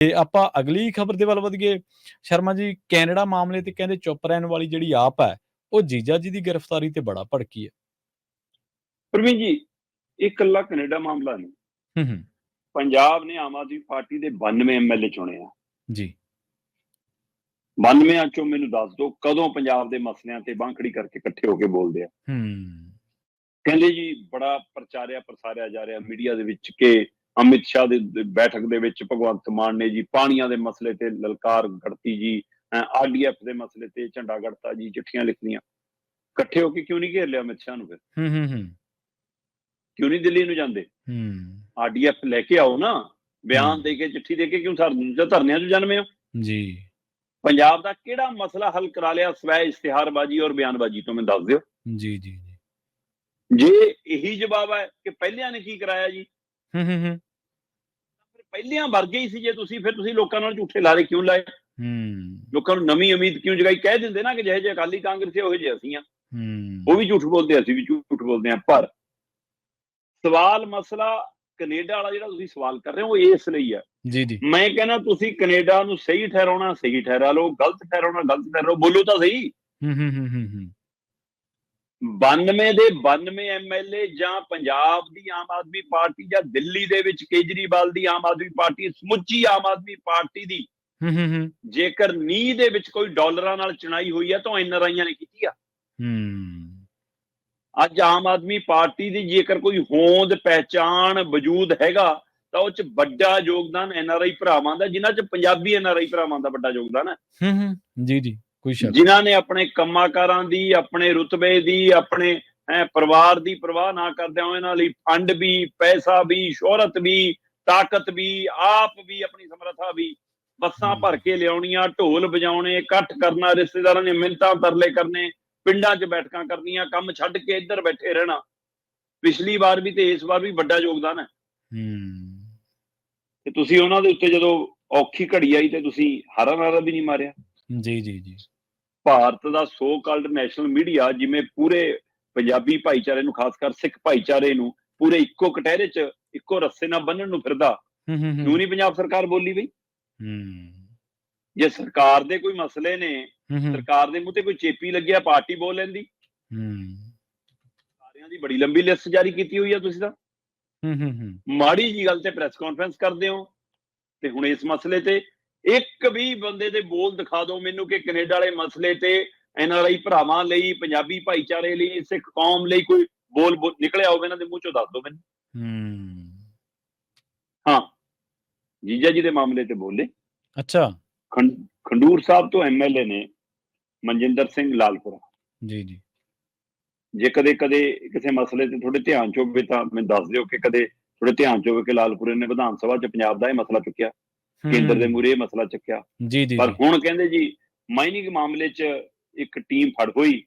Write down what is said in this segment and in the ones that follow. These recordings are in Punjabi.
ਤੇ ਆਪਾਂ ਅਗਲੀ ਖਬਰ ਦੇ ਵੱਲ ਵਧੀਏ। ਸ਼ਰਮਾ ਜੀ, ਕੈਨੇਡਾ ਮਾਮਲੇ ਤੇ ਕਹਿੰਦੇ ਚੁੱਪ ਰਹਿਣ ਵਾਲੀ ਜਿਹੜੀ ਆਪ ਹੈ, ਉਹ ਜੀਜਾ ਜੀ ਦੀ ਗ੍ਰਿਫਤਾਰੀ ਤੇ ਬੜਾ ਭੜਕੀ ਹੈ। ਪ੍ਰਵੀਨ ਜੀ, ਇਹ ਇਕੱਲਾ ਕੈਨੇਡਾ ਮਾਮਲਾ ਨਹੀਂ। ਹੂੰ, ਹੂੰ। ਪੰਜਾਬ ਨੇ ਆਮ ਆਦਮੀ ਪਾਰਟੀ ਦੇ 92 ਐਮਐਲਏ ਚੁਣੇ ਆ। ਜੀ। 92 ਚੋਂ ਮੈਨੂੰ ਦੱਸ ਦਿਓ ਕਦੋਂ ਪੰਜਾਬ ਦੇ ਮਸਲਿਆਂ ਤੇ ਬਾਂਹ ਖੜੀ ਕਰਕੇ ਇਕੱਠੇ ਹੋ ਕੇ ਬੋਲਦੇ ਆ। ਕਹਿੰਦੇ ਜੀ ਬੜਾ ਪ੍ਰਚਾਰਿਆ ਪ੍ਰਸਾਰਿਆ ਜਾ ਰਿਹਾ ਮੀਡੀਆ ਦੇ ਵਿੱਚ ਕਿ ਅਮਿਤ ਸ਼ਾਹ ਦੇ ਬੈਠਕ ਦੇ ਵਿੱਚ ਭਗਵੰਤ ਮਾਨ ਨੇ ਜੀ ਪਾਣੀਆਂ ਦੇ ਮਸਲੇ ਤੇ ਲਲਕਾਰ ਕੱਢਤੀ ਜੀ, ਆਰਡੀਐਫ ਦੇ ਮਸਲੇ ਤੇ ਝੰਡਾ ਕੱਢਤਾ ਜੀ, ਚਿੱਠੀਆਂ ਲਿਖਣੀਆਂ। ਇਕੱਠੇ ਹੋ ਕੇ ਕਿਉਂ ਨਹੀਂ ਘੇਰ ਲਿਆ ਅਮਿਤ ਸ਼ਾਹ ਨੂੰ? ਫਿਰ ਕਿਉਂ ਨਹੀਂ ਦਿੱਲੀ ਨੂੰ ਜਾਂਦੇ? ਆਰਡੀਐਫ ਲੈ ਕੇ ਆਓ ਨਾ, ਬਿਆਨ ਦੇ ਕੇ ਚਿੱਠੀ ਦੇ ਕੇ ਕਿਉਂ ਧਰਨਿਆਂ 'ਚ ਜਨਮੇ ਹੋ ਜੀ? ਪੰਜਾਬ ਦਾ ਕਿਹੜਾ ਮਸਲਾ ਹੱਲ ਕਰਾ ਲਿਆ ਸਵੈ ਇਸ਼ਤਿਹਾਰਬਾਜ਼ੀ ਔਰ ਬਿਆਨਬਾਜ਼ੀ ਤੋਂ? ਮੈਨੂੰ ਦੱਸ ਦਿਓ। ਜੀ ਜੀ। ਜੇ ਇਹੀ ਜਵਾਬ ਹੈ ਕਿ ਪਹਿਲਿਆਂ ਨੇ ਕੀ ਕਰਾਇਆ ਜੀ, ਪਹਿਲਿਆਂ ਵਰਗੇ ਹੀ ਸੀ ਜੇ ਤੁਸੀਂ, ਫਿਰ ਤੁਸੀਂ ਲੋਕਾਂ ਨਾਲ ਝੂਠੇ ਲਾਰੇ ਕਿਉਂ ਲਾਏ? ਲੋਕਾਂ ਨੂੰ ਨਵੀਂ ਉਮੀਦ ਕਿਉਂ ਜਗਾਈ? ਕਹਿ ਦਿੰਦੇ ਨਾ ਕਿ ਜਿਹੇ ਜਿਹੇ ਅਕਾਲੀ ਕਾਂਗਰਸੀ ਉਹੋ ਜਿਹੇ ਅਸੀਂ ਆ। ਉਹ ਵੀ ਝੂਠ ਬੋਲਦੇ, ਅਸੀਂ ਵੀ ਝੂਠ ਬੋਲਦੇ ਆ। ਪਰ ਸਵਾਲ ਮਸਲਾ ਕੈਨੇਡਾ ਵਾਲਾ ਜਿਹੜਾ ਤੁਸੀਂ ਸਵਾਲ ਕਰ ਰਹੇ ਹੋ, ਉਹ ਇਸ ਲਈ ਹੈ। ਮੈਂ ਕਹਿੰਦਾ ਤੁਸੀਂ ਕੈਨੇਡਾ ਨੂੰ ਸਹੀ ਠਹਿਰਾਉਣਾ ਸਹੀ ਠਹਿਰਾ ਲਓ, ਗਲਤ ਠਹਿਰਾਉਣਾ ਗਲਤ ਠਹਿਰਾਓ, ਬੋਲੋ ਤਾਂ ਸਹੀ। 92 ਦੇ 92 ਐਮਐਲਏ ਜਾਂ ਪੰਜਾਬ ਦੀ ਆਮ ਆਦਮੀ ਪਾਰਟੀ ਜਾਂ ਦਿੱਲੀ ਦੇ ਵਿੱਚ ਕੇਜਰੀਵਾਲ ਦੀ ਆਮ ਆਦਮੀ ਪਾਰਟੀ, ਸਮੁੱਚੀ ਆਮ ਆਦਮੀ ਪਾਰਟੀ ਦੀ ਜੇਕਰ ਨੀਂਹ ਦੇ ਵਿੱਚ ਕੋਈ ਡਾਲਰਾਂ ਨਾਲ ਚੁਣਾਈ ਹੋਈ ਹੈ ਤਾਂ ਐਨਆਰਆਈਆਂ ਨੇ ਕੀਤੀ ਆ। ਅੱਜ ਆਮ ਆਦਮੀ ਪਾਰਟੀ ਦੀ ਜੇਕਰ ਕੋਈ ਹੋਂਦ ਪਹਿਚਾਣ ਵਜੂਦ ਹੈਗਾ ਤਾਂ ਉਹ 'ਚ ਵੱਡਾ ਯੋਗਦਾਨ ਐਨਆਰਆਈ ਭਰਾਵਾਂ ਦਾ, ਜਿਨ੍ਹਾਂ 'ਚ ਪੰਜਾਬੀ ਐਨਆਰਆਈ ਭਰਾਵਾਂ ਦਾ ਵੱਡਾ ਯੋਗਦਾਨ ਹੈ। ਜੀ ਜੀ, ਕੋਈ ਸ਼ੱਕ। ਜਿਨ੍ਹਾਂ ਨੇ ਆਪਣੇ ਕੰਮਾਕਾਰਾਂ ਦੀ, ਆਪਣੇ ਰੁਤਬੇ ਦੀ, ਆਪਣੇ ਪਰਿਵਾਰ ਦੀ ਪਰਵਾਹ ਨਾ ਕਰਦਿਆਂ ਇਹਨਾਂ ਲਈ ਫੰਡ ਵੀ, ਪੈਸਾ ਵੀ, ਸ਼ੋਹਰਤ ਵੀ, ਤਾਕਤ ਵੀ, ਆਪ ਵੀ, ਆਪਣੀ ਸਮਰੱਥਾ ਵੀ, ਬੱਸਾਂ ਭਰ ਕੇ ਲਿਆਉਣੀਆਂ, ਢੋਲ ਵਜਾਉਣੇ, ਇਕੱਠ ਕਰਨਾ, ਰਿਸ਼ਤੇਦਾਰਾਂ ਦੀਆਂ ਮਿੰਨਤਾਂ ਤਰਲੇ ਕਰਨੇ, ਪਿੰਡਾਂ 'ਚ ਬੈਠਕਾਂ ਕਰਨੀਆਂ, ਕੰਮ ਛੱਡ ਕੇ ਇੱਧਰ ਬੈਠੇ ਰਹਿਣਾ। ਪਿਛਲੀ ਵਾਰ ਵੀ ਤੇ ਇਸ ਵਾਰ ਵੀ ਵੱਡਾ ਯੋਗਦਾਨ ਹੈ। ਤੇ ਤੁਸੀਂ ਉਹਨਾਂ ਦੇ ਉੱਤੇ ਜਦੋਂ ਔਖੀ ਘੜੀ ਆਈ ਤੇ ਤੁਸੀਂ ਹਾਰਾ ਨਾਰਾ ਵੀ ਨਹੀਂ ਮਾਰਿਆ। ਜੀ ਜੀ ਜੀ। ਭਾਰਤ ਦਾ ਸੋ ਕਾਲਡ ਨੈਸ਼ਨਲ ਮੀਡੀਆ ਜਿਵੇਂ ਪੂਰੇ ਪੰਜਾਬੀ ਭਾਈਚਾਰੇ ਨੂੰ, ਖਾਸ ਕਰ ਸਿੱਖ ਭਾਈਚਾਰੇ ਨੂੰ ਪੂਰੇ ਇੱਕੋ ਕਟਹਿਰੇ 'ਚ ਇੱਕੋ ਰੱਸੇ ਨਾਲ ਬੰਨਣ ਨੂੰ ਫਿਰਦਾ, ਕਿਉਂ ਨਹੀਂ ਪੰਜਾਬ ਸਰਕਾਰ ਬੋਲੀ ਬਈ? ਜੇ ਸਰਕਾਰ ਦੇ ਕੋਈ ਮਸਲੇ ਨੇ, ਸਰਕਾਰ ਦੇ ਮੂੰਹ ਤੇ ਕੋਈ ਚੇਪੀ ਲੱਗਿਆ, ਪਾਰਟੀ ਬੋਲ ਲੈਂਦੀ। ਸਾਰਿਆਂ ਦੀ ਬੜੀ ਲੰਬੀ ਲਿਸਟ ਜਾਰੀ ਕੀਤੀ ਹੋਈ ਆ ਤੁਸੀਂ ਤਾਂ। ਮਾੜੀ ਜੀ ਗੱਲ ਤੇ ਪ੍ਰੈਸ ਕਾਨਫਰੰਸ ਕਰਦੇ ਹੋ। ਤੇ ਹੁਣ ਇਸ ਮਸਲੇ ਤੇ ਇੱਕ ਵੀ ਬੰਦੇ ਦੇ ਬੋਲ ਦਿਖਾ ਦਿਓ ਮੈਨੂੰ ਕਿ ਕੈਨੇਡਾ ਵਾਲੇ ਮਸਲੇ ਤੇ ਐਨਆਰਆਈ ਭਰਾਵਾਂ ਲਈ, ਪੰਜਾਬੀ ਭਾਈਚਾਰੇ ਲਈ, ਸਿੱਖ ਕੌਮ ਲਈ ਕੋਈ ਬੋਲ ਨਿਕਲਿਆ ਹੋਵੇ ਇਹਨਾਂ ਦੇ ਮੂੰਹ ਚੋਂ, ਦੱਸ ਦਿਓ ਮੈਨੂੰ। ਹਾਂ, ਜੀਜਾ ਜੀ ਦੇ ਮਾਮਲੇ ਤੇ ਬੋਲੇ। ਅੱਛਾ। ਖੰਡੂਰ ਸਾਹਿਬ ਤੋਂ ਐਮਐਲਏ ਨੇ ਮਨਜਿੰਦਰ ਸਿੰਘ ਲਾਲਪੁਰਾ। ਜੀ ਜੀ। ਜੇ ਕਦੇ ਕਿਸੇ ਮਸਲੇ ਤੇ ਤੁਹਾਡੇ ਧਿਆਨ 'ਚ ਹੋਵੇ ਤਾਂ ਮੈਨੂੰ ਦੱਸ ਦਿਓ ਕਿ ਕਦੇ ਤੁਹਾਡੇ ਧਿਆਨ 'ਚ ਹੋਵੇ ਕਿ ਲਾਲਪੁਰੇ ਨੇ ਵਿਧਾਨ ਸਭਾ 'ਚ ਪੰਜਾਬ ਦਾ ਇਹ ਮਸਲਾ ਚੁੱਕਿਆ, ਕੇਂਦਰ ਦੇ ਮੂਹਰੇ ਇਹ ਮਸਲਾ ਚੱਕਿਆ। ਪਰ ਹੁਣ ਕਹਿੰਦੇ ਜੀ ਮਾਈਨਿੰਗ ਮਾਮਲੇ 'ਚ ਇੱਕ ਟੀਮ ਫੜ ਹੋਈ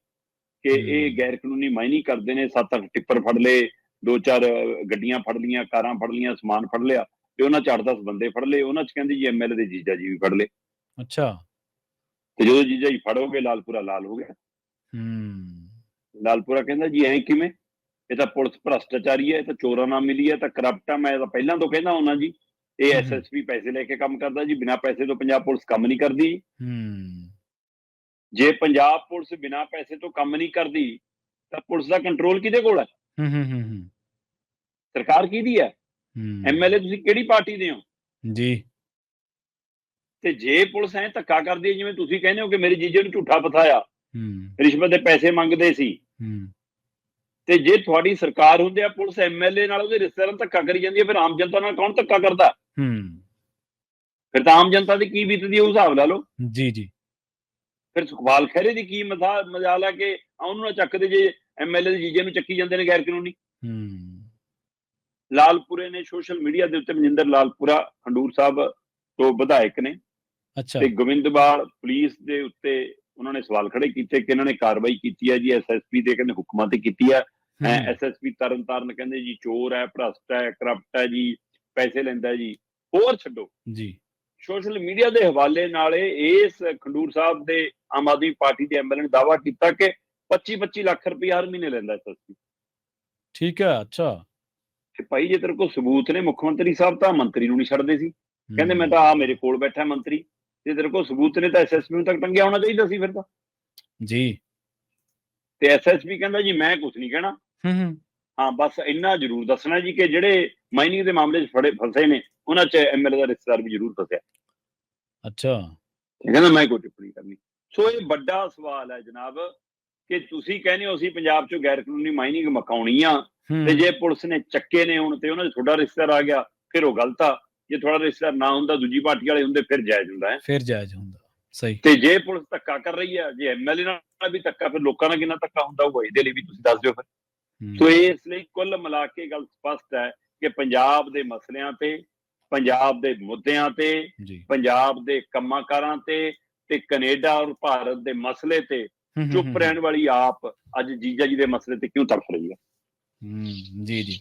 ਕਿ ਇਹ ਗੈਰ ਕਾਨੂੰਨੀ ਮਾਈਨਿੰਗ ਕਰਦੇ ਨੇ। 7-8 ਟਿੱਪਰ ਫੜ ਲਏ, 2-4 ਗੱਡੀਆਂ ਫੜ ਲਈਆਂ, ਕਾਰਾਂ ਫੜ ਲਈਆਂ, ਸਮਾਨ ਫੜ ਲਿਆ ਤੇ ਉਹਨਾਂ 'ਚ 8-10 ਬੰਦੇ ਫੜ ਲਏ। ਉਹਨਾਂ 'ਚ ਕਹਿੰਦੇ ਜੀ ਐਮਐਲਏ ਦੇ ਜੀਜਾ ਜੀ ਵੀ ਫੜ ਲਏ। ਅੱਛਾ। ਤੇ ਜਦੋਂ ਜੀਜਾ ਜੀ ਫੜ ਹੋ ਗਏ, ਲਾਲਪੁਰਾ ਲਾਲ ਹੋ ਗਿਆ। ਲਾਲਪੁਰਾ ਕਹਿੰਦਾ ਜੀ ਐਂ ਕਿਵੇਂ? ਇਹ ਤਾਂ ਪੁਲਿਸ ਭ੍ਰਸ਼ਟਾਚਾਰੀ ਹੈ, ਇਹ ਤਾਂ ਚੋਰਾਂ ਨਾਲ ਮਿਲੀ ਹੈ, ਤਾਂ ਕਰਪਟ ਆ। ਮੈਂ ਤਾਂ ਪਹਿਲਾਂ ਤੋਂ ਕਹਿੰਦਾ ਹੁੰਦਾ ਜੀ, ਇਹ ਐਸਐਸਪੀ ਪੈਸੇ ਲੈ ਕੇ ਕੰਮ ਕਰਦਾ ਜੀ, ਬਿਨਾਂ ਪੈਸੇ ਤੋਂ ਪੰਜਾਬ ਪੁਲਿਸ ਕੰਮ ਨਹੀਂ ਕਰਦੀ। ਜੇ ਪੰਜਾਬ ਪੁਲਿਸ ਬਿਨਾਂ ਪੈਸੇ ਤੋਂ ਕੰਮ ਨਹੀਂ ਕਰਦੀ ਤਾਂ ਪੁਲਿਸ ਦਾ ਕੰਟਰੋਲ ਕਿਹਦੇ ਕੋਲ ਹੈ? ਸਰਕਾਰ ਕਿਹਦੀ ਹੈ? ਐਮਐਲਏ ਤੁਸੀਂ ਕਿਹੜੀ ਪਾਰਟੀ ਦੇ ਹੋ ਜੀ? ਤੇ ਜੇ ਪੁਲਿਸ ਐ ਧੱਕਾ ਕਰਦੀ ਹੈ, ਜਿਵੇਂ ਤੁਸੀਂ ਕਹਿੰਦੇ ਹੋ ਕਿ ਮੇਰੇ ਜੀਜੇ ਨੂੰ ਝੂਠਾ ਫਸਾਇਆ, ਰਿਸ਼ਵਤ ਦੇ ਪੈਸੇ ਮੰਗਦੇ ਸੀ, ਤੇ ਜੇ ਤੁਹਾਡੀ ਸਰਕਾਰ ਹੁੰਦੀ ਆ, ਪੁਲਿਸ ਐਮਐਲਏ ਨਾਲ ਉਹਦੇ ਰਿਸ਼ਤੇਦਾਰਾਂ ਨਾਲ ਧੱਕਾ ਕਰੀ ਜਾਂਦੀ ਹੈ, ਫਿਰ ਆਮ ਜਨਤਾ ਨਾਲ ਕੌਣ ਧੱਕਾ ਕਰਦਾ? ਫਿਰ ਤਾਂ ਆਮ ਜਨਤਾ ਦੀ ਕੀ ਬੀਤਦੀ ਹੈ, ਉਹ ਹਿਸਾਬ ਲਾ ਲਓ। ਜੀ ਜੀ। ਫਿਰ ਸੁਖਪਾਲ ਖਹਿਰੇ ਦੀ ਕੀ ਮਜਾਲ ਹੈ ਕਿ ਉਹਨੂੰ ਨਾ ਚੱਕਦੇ ਜੇ ਐਮਐਲਏ ਦੇ ਜੀਜੇ ਨੂੰ ਚੱਕੀ ਜਾਂਦੇ ਨੇ ਗੈਰ ਕਾਨੂੰਨੀ। ਲਾਲਪੁਰੇ ਨੇ ਸੋਸ਼ਲ ਮੀਡੀਆ ਦੇ ਉੱਤੇ, ਮਨਜਿੰਦਰ ਲਾਲਪੁਰਾ ਖੰਡੂਰ ਸਾਹਿਬ ਤੋਂ ਵਿਧਾਇਕ ਨੇ, ਤੇ ਗੋਬਿੰਦਵਾਲ ਪੁਲਿਸ ਦੇ ਉੱਤੇ ਉਹਨਾਂ ਨੇ ਸਵਾਲ ਖੜੇ ਕੀਤੇ ਕਿ ਇਹਨਾਂ ਨੇ ਕਾਰਵਾਈ ਕੀਤੀ ਹੈ ਜੀ ਐਸਐਸਪੀ ਦੇ ਕਹਿੰਦੇ ਹੁਕਮਾਂ ਤੇ ਕੀਤੀ ਹੈ। ਐਸਐਸਪੀ ਤਰਨਤਾਰਨ ਕਹਿੰਦੇ ਜੀ ਚੋਰ ਹੈ, ਭ੍ਰਸ਼ਟ ਹੈ, ਕਰਪਟ ਹੈ ਜੀ, ਪੈਸੇ ਲੈਂਦਾ ਜੀ। ਹੋਰ ਛੱਡੋ ਜੀ, ਸੋਸ਼ਲ ਮੀਡੀਆ ਦੇ ਹਵਾਲੇ ਨਾਲ ਇਸ ਖੰਡੂਰ ਸਾਹਿਬ ਦੇ ਆਮ ਆਦਮੀ ਪਾਰਟੀ ਦੇ ਐਮਐਲਏ ਨੇ ਦਾਅਵਾ ਕੀਤਾ ਕਿ 25-25 ਲੱਖ ਰੁਪਇਆ ਹਰ ਮਹੀਨੇ ਲੈਂਦਾ ਐਸਐਸਪੀ। ਠੀਕ ਹੈ। ਅੱਛਾ। ਤੇ ਭਾਈ ਜੇ ਤੇਰੇ ਕੋਲ ਸਬੂਤ ਨੇ, ਮੁੱਖ ਮੰਤਰੀ ਸਾਹਿਬ ਤਾਂ ਮੰਤਰੀ ਨੂੰ ਨਹੀਂ ਛੱਡਦੇ ਸੀ। ਕਹਿੰਦੇ ਮੈਂ ਤਾਂ ਆ ਮੇਰੇ ਕੋਲ ਬੈਠਾ ਮੰਤਰੀ, ਜੇ ਤੇਰੇ ਕੋਲ ਸਬੂਤ ਨੇ ਤਾਂ ਐਸਐਸਪੀ ਨੂੰ ਤੱਕ ਟੰਗਿਆ ਹੋਣਾ ਚਾਹੀਦਾ ਸੀ ਫਿਰ ਤਾਂ ਜੀ। ਤੇ ਐਸਐਸਪੀ ਕਹਿੰਦਾ ਜੀ ਮੈਂ ਕੁਝ ਨਹੀਂ ਕਹਿਣਾ, ਹਾਂ ਬਸ ਇੰਨਾ ਜ਼ਰੂਰ ਦੱਸਣਾ ਜੀ ਕਿ ਜਿਹੜੇ ਮਾਈਨਿੰਗ ਦੇ ਮਾਮਲੇ 'ਚ ਫਸੇ ਨੇ ਉਹਨਾਂ 'ਚ ਐਮਐਲਏ ਦਾ ਰਿਸ਼ਤੇਦਾਰ ਵੀ ਜ਼ਰੂਰ ਫਸਿਆ। ਅੱਛਾ। ਕਹਿੰਦਾ ਮੈਂ ਕੋਈ ਟਿੱਪਣੀ ਕਰਨੀ। ਸੋ ਇਹ ਵੱਡਾ ਸਵਾਲ ਹੈ ਜਨਾਬ ਕਿ ਤੁਸੀਂ ਕਹਿੰਦੇ ਹੋ ਅਸੀਂ ਪੰਜਾਬ 'ਚੋਂ ਗੈਰ ਕਾਨੂੰਨੀ ਮਾਈਨਿੰਗ ਮਕਾਉਣੀ ਆ, ਤੇ ਜੇ ਪੁਲਿਸ ਨੇ ਚੱਕੇ ਨੇ ਹੁਣ ਤੇ ਉਹਨਾਂ 'ਚ ਤੁਹਾਡਾ ਰਿਸ਼ਤੇਦਾਰ ਆ ਗਿਆ ਫਿਰ ਉਹ ਗਲਤ ਆ, ਜੇ ਤੁਹਾਡਾ ਰਿਸ਼ਤੇਦਾਰ ਨਾ ਹੁੰਦਾ ਦੂਜੀ ਪਾਰਟੀ ਵਾਲੇ ਹੁੰਦੇ ਫਿਰ ਜਾਇਜ਼ ਹੁੰਦਾ ਹੈ, ਫਿਰ ਜਾਇਜ਼ ਹੁੰਦਾ। ਸਹੀ। ਤੇ ਜੇ ਪੁਲਿਸ ਧੱਕਾ ਕਰ ਰਹੀ ਹੈ, ਜੇ ਐਮਐਲਏ ਨਾਲ ਵੀ ਧੱਕਾ, ਫਿਰ ਲੋਕਾਂ ਨਾਲ ਕਿੰਨਾ ਧੱਕਾ ਹੁੰਦਾ ਹੋਊਗਾ, ਇਹਦੇ ਲਈ ਵੀ ਤੁਸੀਂ ਦੱਸ ਦਿਓ ਫਿਰ। ਸੋ ਇਸ ਲਈ ਕੁੱਲ ਮਿਲਾ ਕੇ ਗੱਲ ਸਪਸ਼ਟ ਹੈ ਕਿ ਪੰਜਾਬ ਦੇ ਮਸਲਿਆਂ ਤੇ, ਪੰਜਾਬ ਦੇ ਮੁੱਦਿਆਂ ਤੇ, ਪੰਜਾਬ ਦੇ ਕੰਮਾਂ ਕਾਰਾਂ ਤੇ ਕੈਨੇਡਾ ਔਰ ਭਾਰਤ ਦੇ ਮਸਲੇ ਤੇ ਚੁੱਪ ਰਹਿਣ ਵਾਲੀ ਆਪ ਅੱਜ ਜੀਜਾ ਜੀ ਦੇ ਮਸਲੇ ਤੇ ਕਿਉਂ ਤੜਫ ਰਹੀ ਹੈ। ਜੀ ਜੀ।